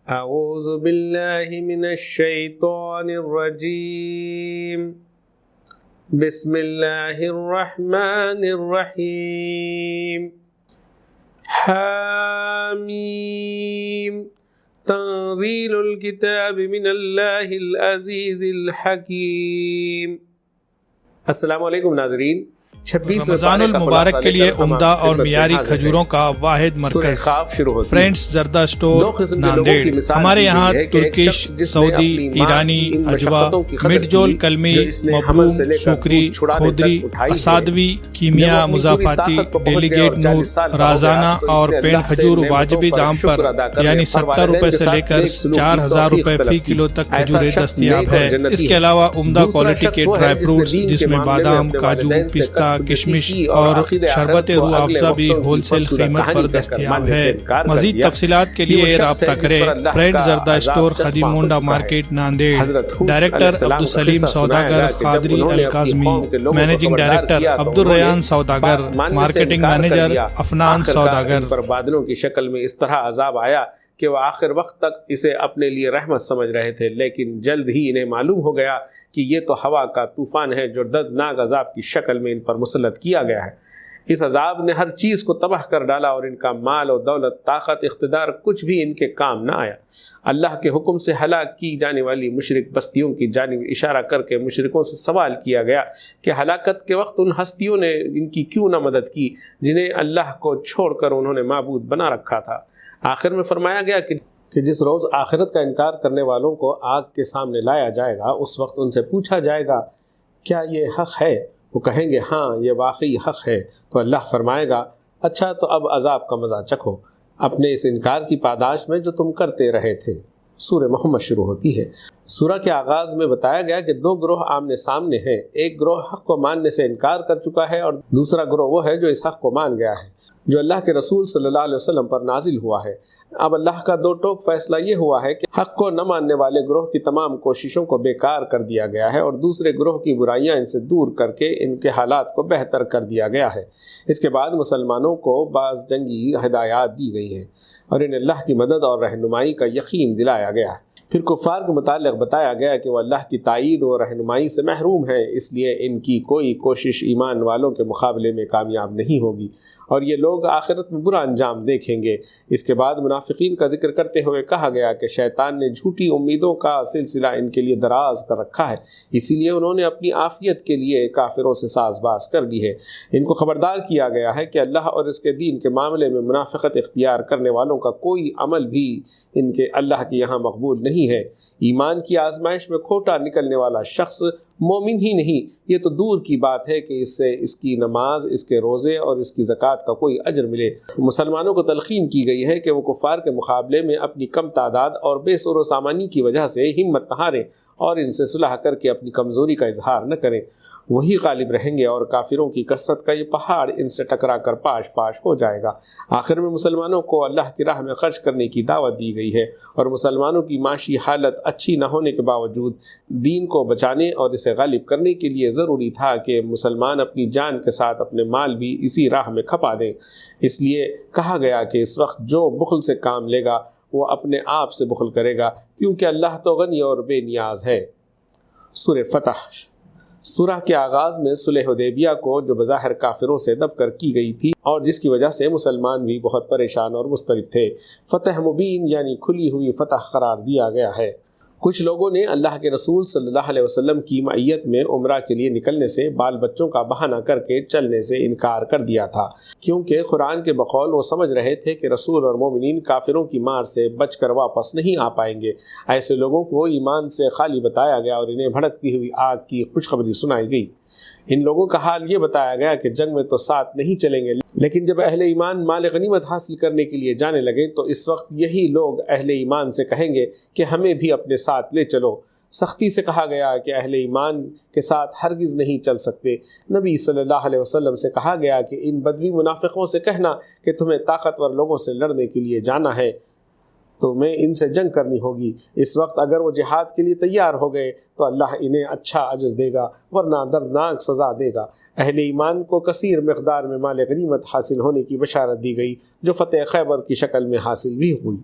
اعوذ باللہ من الشیطان الرجیم بسم اللہ الرحمن الرحیم حامیم تنزیل الکتاب من اللہ العزیز الحکیم۔ السلام علیکم ناظرین، رمضان المبارک کے لیے عمدہ اور معیاری کھجوروں کا واحد مرکز فرینڈس زردہ اسٹور ناندیڑ۔ ہمارے یہاں ترکش، سعودی، ایرانی، اجوا، مڈ جول، کلمی، مبروم، سوکری، کھودری، اسادوی، کیمیا، مضافاتی، ڈیلیگیٹ نور، رازانہ اور پینٹ کھجور واجبی دام پر یعنی 70 روپے سے لے کر 4000 روپے فی کلو تک کھجوریں دستیاب ہے۔ اس کے علاوہ عمدہ کوالٹی کے ڈرائی فروٹس جس میں بادام، کاجو، پستہ، کشمش اور شربت روح افزا بھی ہول سیل قیمت پر دستیاب ہے۔ مزید تفصیلات کے لیے رابطہ کریں۔ فرینڈ زردہ اسٹور، خدیم مونڈا مارکیٹ، ناندیڑ۔ ڈائریکٹر عبدالسلیم سوداگر قادری الکاظمی، مینیجنگ ڈائریکٹر عبدالریان سوداگر، مارکیٹنگ مینیجر افنان سوداگر۔ پر بادلوں کی شکل میں اس طرح عذاب آیا کہ وہ آخر وقت تک اسے اپنے لیے رحمت سمجھ رہے تھے، لیکن جلد ہی انہیں معلوم ہو گیا کہ یہ تو ہوا کا طوفان ہے جو دردناک عذاب کی شکل میں ان پر مسلط کیا گیا ہے۔ اس عذاب نے ہر چیز کو تباہ کر ڈالا اور ان کا مال و دولت، طاقت، اقتدار کچھ بھی ان کے کام نہ آیا۔ اللہ کے حکم سے ہلاک کی جانے والی مشرک بستیوں کی جانب اشارہ کر کے مشرکوں سے سوال کیا گیا کہ ہلاکت کے وقت ان ہستیوں نے ان کی کیوں نہ مدد کی جنہیں اللہ کو چھوڑ کر انہوں نے معبود بنا رکھا تھا۔ آخر میں فرمایا گیا کہ جس روز آخرت کا انکار کرنے والوں کو آگ کے سامنے لایا جائے گا، اس وقت ان سے پوچھا جائے گا کیا یہ حق ہے؟ وہ کہیں گے ہاں یہ واقعی حق ہے۔ تو اللہ فرمائے گا اچھا تو اب عذاب کا مزہ چکھو اپنے اس انکار کی پاداش میں جو تم کرتے رہے تھے۔ سورہ محمد شروع ہوتی ہے۔ سورہ کے آغاز میں بتایا گیا کہ دو گروہ آمنے سامنے ہیں۔ ایک گروہ حق کو ماننے سے انکار کر چکا ہے اور دوسرا گروہ وہ ہے جو اس حق کو مان گیا ہے جو اللہ کے رسول صلی اللہ علیہ وسلم پر نازل ہوا ہے۔ اب اللہ کا دو ٹوک فیصلہ یہ ہوا ہے کہ حق کو نہ ماننے والے گروہ کی تمام کوششوں کو بیکار کر دیا گیا ہے اور دوسرے گروہ کی برائیاں ان سے دور کر کے ان کے حالات کو بہتر کر دیا گیا ہے۔ اس کے بعد مسلمانوں کو بعض جنگی ہدایات دی گئی ہیں اور انہیں اللہ کی مدد اور رہنمائی کا یقین دلایا گیا ہے۔ پھر کفار کے متعلق بتایا گیا کہ وہ اللہ کی تائید و رہنمائی سے محروم ہیں، اس لیے ان کی کوئی کوشش ایمان والوں کے مقابلے میں کامیاب نہیں ہوگی اور یہ لوگ آخرت میں برا انجام دیکھیں گے۔ اس کے بعد منافقین کا ذکر کرتے ہوئے کہا گیا کہ شیطان نے جھوٹی امیدوں کا سلسلہ ان کے لیے دراز کر رکھا ہے، اسی لیے انہوں نے اپنی عافیت کے لیے کافروں سے ساز باز کر لی ہے۔ ان کو خبردار کیا گیا ہے کہ اللہ اور اس کے دین کے معاملے میں منافقت اختیار کرنے والوں کا کوئی عمل بھی ان کے اللہ کے یہاں مقبول نہیں ہے۔ ایمان کی آزمائش میں کھوٹا نکلنے والا شخص مومن ہی نہیں، یہ تو دور کی بات ہے کہ اس سے اس کی نماز، اس کے روزے اور اس کی زکوٰۃ کا کوئی اجر ملے۔ مسلمانوں کو تلقین کی گئی ہے کہ وہ کفار کے مقابلے میں اپنی کم تعداد اور بے سر و سامانی کی وجہ سے ہمت نہ ہاریں اور ان سے صلح کر کے اپنی کمزوری کا اظہار نہ کریں، وہی غالب رہیں گے اور کافروں کی کثرت کا یہ پہاڑ ان سے ٹکرا کر پاش پاش ہو جائے گا۔ آخر میں مسلمانوں کو اللہ کی راہ میں خرچ کرنے کی دعوت دی گئی ہے اور مسلمانوں کی معاشی حالت اچھی نہ ہونے کے باوجود دین کو بچانے اور اسے غالب کرنے کے لیے ضروری تھا کہ مسلمان اپنی جان کے ساتھ اپنے مال بھی اسی راہ میں کھپا دیں۔ اس لیے کہا گیا کہ اس وقت جو بخل سے کام لے گا وہ اپنے آپ سے بخل کرے گا، کیونکہ اللہ تو غنی اور بے نیاز ہے۔ سورہ فتح۔ سورہ کے آغاز میں صلح حدیبیہ کو جو بظاہر کافروں سے دب کر کی گئی تھی اور جس کی وجہ سے مسلمان بھی بہت پریشان اور مضطرب تھے، فتح مبین یعنی کھلی ہوئی فتح قرار دیا گیا ہے۔ کچھ لوگوں نے اللہ کے رسول صلی اللہ علیہ وسلم کی معیت میں عمرہ کے لیے نکلنے سے بال بچوں کا بہانہ کر کے چلنے سے انکار کر دیا تھا، کیونکہ قرآن کے بقول وہ سمجھ رہے تھے کہ رسول اور مومنین کافروں کی مار سے بچ کر واپس نہیں آ پائیں گے۔ ایسے لوگوں کو ایمان سے خالی بتایا گیا اور انہیں بھڑکتی ہوئی آگ کی خوشخبری سنائی گئی۔ ان لوگوں کا حال یہ بتایا گیا کہ جنگ میں تو ساتھ نہیں چلیں گے، لیکن جب اہل ایمان مال غنیمت حاصل کرنے کے لیے جانے لگے تو اس وقت یہی لوگ اہل ایمان سے کہیں گے کہ ہمیں بھی اپنے ساتھ لے چلو۔ سختی سے کہا گیا کہ اہل ایمان کے ساتھ ہرگز نہیں چل سکتے۔ نبی صلی اللہ علیہ وسلم سے کہا گیا کہ ان بدوی منافقوں سے کہنا کہ تمہیں طاقتور لوگوں سے لڑنے کے لیے جانا ہے، تمہیں ان سے جنگ کرنی ہوگی۔ اس وقت اگر وہ جہاد کے لیے تیار ہو گئے تو اللہ انہیں اچھا اجر دے گا، ورنہ دردناک سزا دے گا۔ اہل ایمان کو کثیر مقدار میں مال غنیمت حاصل ہونے کی بشارت دی گئی جو فتح خیبر کی شکل میں حاصل بھی ہوئی۔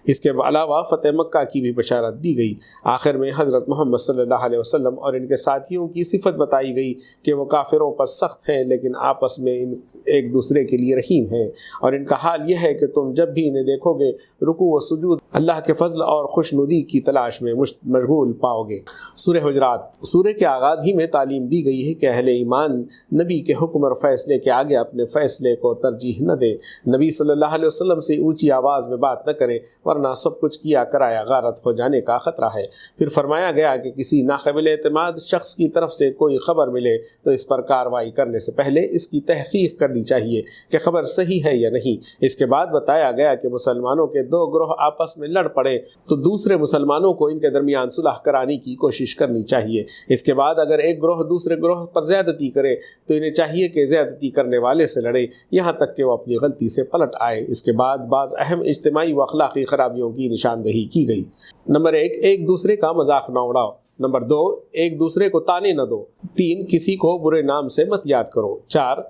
اس کے علاوہ فتح مکہ کی بھی بشارت دی گئی۔ آخر میں حضرت محمد صلی اللہ علیہ وسلم اور ان کے ساتھیوں کی صفت بتائی گئی کہ وہ کافروں پر سخت ہیں لیکن آپس میں ایک دوسرے کے لیے رحیم ہیں، اور ان کا حال یہ ہے کہ تم جب بھی انہیں دیکھو گے رکوع و سجود اللہ کے فضل اور خوشنودی کی تلاش میں مشغول پاؤ گے۔ سورہ حجرات۔ سورہ کے آغاز ہی میں تعلیم دی گئی ہے کہ اہل ایمان نبی کے حکم اور فیصلے کے آگے اپنے فیصلے کو ترجیح نہ دیں، نبی صلی اللہ علیہ وسلم سے اونچی آواز میں بات نہ کریں ورنہ سب کچھ کیا کرایا غارت ہو جانے کا خطرہ ہے۔ پھر فرمایا گیا کہ کسی ناقابل اعتماد شخص کی طرف سے کوئی خبر ملے تو اس پر کارروائی کرنے سے پہلے اس کی تحقیق کرنی چاہیے کہ خبر صحیح ہے یا نہیں۔ اس کے بعد بتایا گیا کہ مسلمانوں کے دو گروہ آپس میں لڑ پڑے تو دوسرے مسلمانوں کو ان کے درمیان صلح کرانے کی کوشش کرنی چاہیے۔ اس کے بعد اگر ایک گروہ دوسرے گروہ پر زیادتی کرے تو انہیں چاہیے کہ زیادتی کرنے والے سے لڑے یہاں تک کہ وہ اپنی غلطی سے پلٹ آئے۔ اس کے بعد بعض اہم اجتماعی و اخلاقی خرابیوں کی نشاندہی کی گئی۔ نمبر 1، ایک دوسرے کا مذاق نہ اڑاؤ۔ نمبر 2، ایک دوسرے کو تانے نہ دو۔ 3، کسی کو برے نام سے مت یاد کرو۔ 4،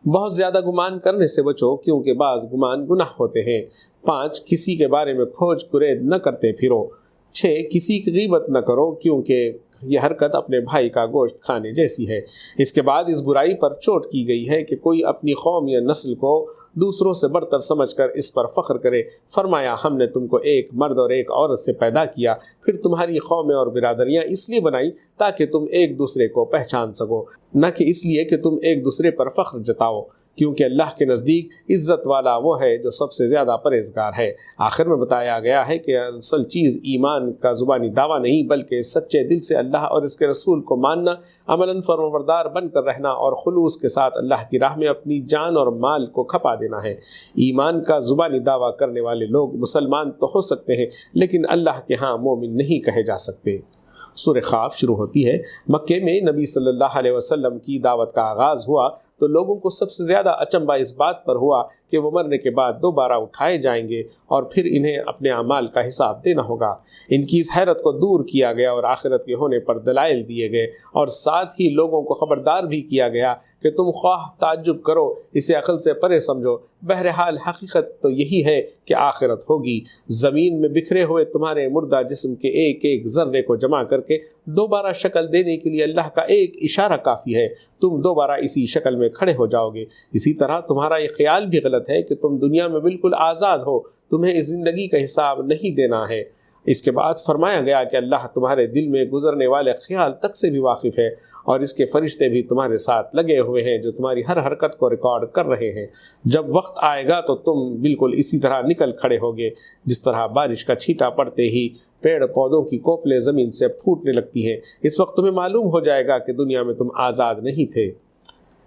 بہت زیادہ گمان کرنے سے بچو کیونکہ بعض گمان گناہ ہوتے ہیں۔ 5، کسی کے بارے میں کھوج کرید نہ کرتے پھرو۔ 6، کسی کی غیبت نہ کرو کیونکہ یہ حرکت اپنے بھائی کا گوشت کھانے جیسی ہے۔ اس کے بعد اس برائی پر چوٹ کی گئی ہے کہ کوئی اپنی قوم یا نسل کو دوسروں سے برتر سمجھ کر اس پر فخر کرے۔ فرمایا ہم نے تم کو ایک مرد اور ایک عورت سے پیدا کیا، پھر تمہاری قومیں اور برادریاں اس لیے بنائی تاکہ تم ایک دوسرے کو پہچان سکو، نہ کہ اس لیے کہ تم ایک دوسرے پر فخر جتاؤ، کیونکہ اللہ کے نزدیک عزت والا وہ ہے جو سب سے زیادہ پرہیزگار ہے۔ آخر میں بتایا گیا ہے کہ اصل چیز ایمان کا زبانی دعویٰ نہیں بلکہ سچے دل سے اللہ اور اس کے رسول کو ماننا، عملاً فرمانبردار بن کر رہنا اور خلوص کے ساتھ اللہ کی راہ میں اپنی جان اور مال کو کھپا دینا ہے۔ ایمان کا زبانی دعویٰ کرنے والے لوگ مسلمان تو ہو سکتے ہیں لیکن اللہ کے ہاں مومن نہیں کہے جا سکتے۔ سورہ قاف شروع ہوتی ہے۔ مکے میں نبی صلی اللہ علیہ وسلم کی دعوت کا آغاز ہوا تو لوگوں کو سب سے زیادہ اچنبھا اس بات پر ہوا کہ وہ مرنے کے بعد دوبارہ اٹھائے جائیں گے اور پھر انہیں اپنے اعمال کا حساب دینا ہوگا۔ ان کی اس حیرت کو دور کیا گیا اور آخرت کے ہونے پر دلائل دیے گئے، اور ساتھ ہی لوگوں کو خبردار بھی کیا گیا کہ تم خواہ تعجب کرو اسے عقل سے پرے سمجھو، بہرحال حقیقت تو یہی ہے کہ آخرت ہوگی۔ زمین میں بکھرے ہوئے تمہارے مردہ جسم کے ایک ایک ذرے کو جمع کر کے دوبارہ شکل دینے کے لیے اللہ کا ایک اشارہ کافی ہے، تم دوبارہ اسی شکل میں کھڑے ہو جاؤ گے۔ اسی طرح تمہارا یہ خیال بھی غلط ہے کہ تم دنیا میں بالکل آزاد ہو، تمہیں اس زندگی کا حساب نہیں دینا ہے۔ اس کے بعد فرمایا گیا کہ اللہ تمہارے دل میں گزرنے والے خیال تک سے بھی واقف ہے، اور اس کے فرشتے بھی تمہارے ساتھ لگے ہوئے ہیں جو تمہاری ہر حرکت کو ریکارڈ کر رہے ہیں۔ جب وقت آئے گا تو تم بالکل اسی طرح نکل کھڑے ہوگے جس طرح بارش کا چھینٹا پڑتے ہی پیڑ پودوں کی کوپلیں زمین سے پھوٹنے لگتی ہیں۔ اس وقت تمہیں معلوم ہو جائے گا کہ دنیا میں تم آزاد نہیں تھے۔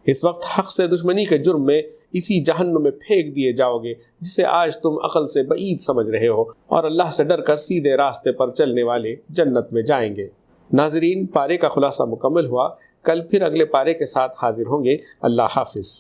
اس وقت حق سے دشمنی کے جرم میں اسی جہنم میں پھینک دیے جاؤ گے جسے آج تم عقل سے بعید سمجھ رہے ہو، اور اللہ سے ڈر کر سیدھے راستے پر چلنے والے جنت میں جائیں گے۔ ناظرین، پارے کا خلاصہ مکمل ہوا، کل پھر اگلے پارے کے ساتھ حاضر ہوں گے۔ اللہ حافظ۔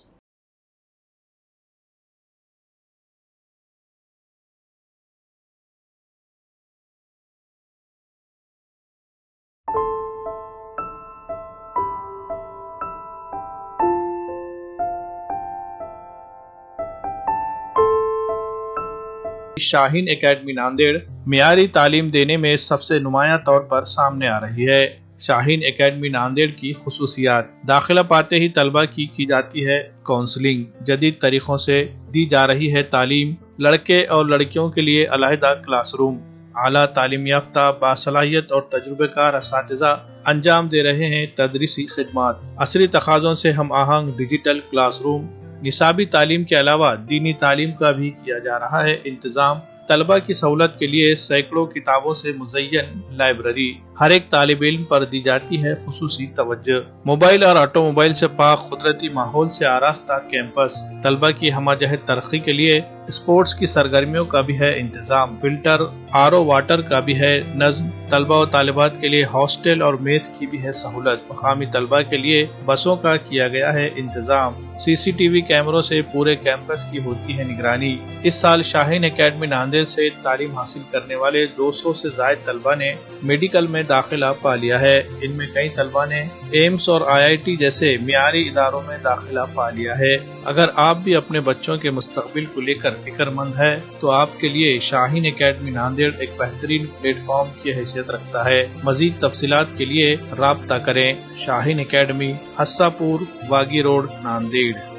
شاہین اکیڈمی ناندیڑ معیاری تعلیم دینے میں سب سے نمایاں طور پر سامنے آ رہی ہے۔ شاہین اکیڈمی ناندیڑ کی خصوصیات: داخلہ پاتے ہی طلبہ کی جاتی ہے کاؤنسلنگ، جدید طریقوں سے دی جا رہی ہے تعلیم، لڑکے اور لڑکیوں کے لیے علیحدہ کلاس روم، اعلیٰ تعلیم یافتہ باصلاحیت اور تجربہ کار اساتذہ انجام دے رہے ہیں تدریسی خدمات، عصری تقاضوں سے ہم آہنگ ڈیجیٹل کلاس روم، نصابی تعلیم کے علاوہ دینی تعلیم کا بھی کیا جا رہا ہے انتظام، طلبہ کی سہولت کے لیے سینکڑوں کتابوں سے مزین لائبریری، ہر ایک طالب علم پر دی جاتی ہے خصوصی توجہ، موبائل اور آٹو موبائل سے پاک قدرتی ماحول سے آراستہ کیمپس، طلبہ کی ہمہ جہت ترقی کے لیے اسپورٹس کی سرگرمیوں کا بھی ہے انتظام، فلٹر RO واٹر کا بھی ہے نظم، طلبہ و طالبات کے لیے ہاسٹل اور میس کی بھی ہے سہولت، مقامی طلبہ کے لیے بسوں کا کیا گیا ہے انتظام، CCTV کیمروں سے پورے کیمپس کی ہوتی ہے نگرانی۔ اس سال شاہین اکیڈمی ناندیڑ سے تعلیم حاصل کرنے والے 200 سے زائد طلبہ نے میڈیکل میں داخلہ پا لیا ہے۔ ان میں کئی طلبہ نے ایمس اور IIT جیسے معیاری اداروں میں داخلہ پا لیا ہے۔ اگر آپ بھی اپنے بچوں کے مستقبل کو لے کر فکر مند ہے تو آپ کے لیے شاہین اکیڈمی ناندیڑ ایک بہترین پلیٹ فارم کی حیثیت رکھتا ہے۔ مزید تفصیلات کے لیے رابطہ کریں۔ شاہین اکیڈمی، حسا پور، واگی روڈ، ناندیڑ۔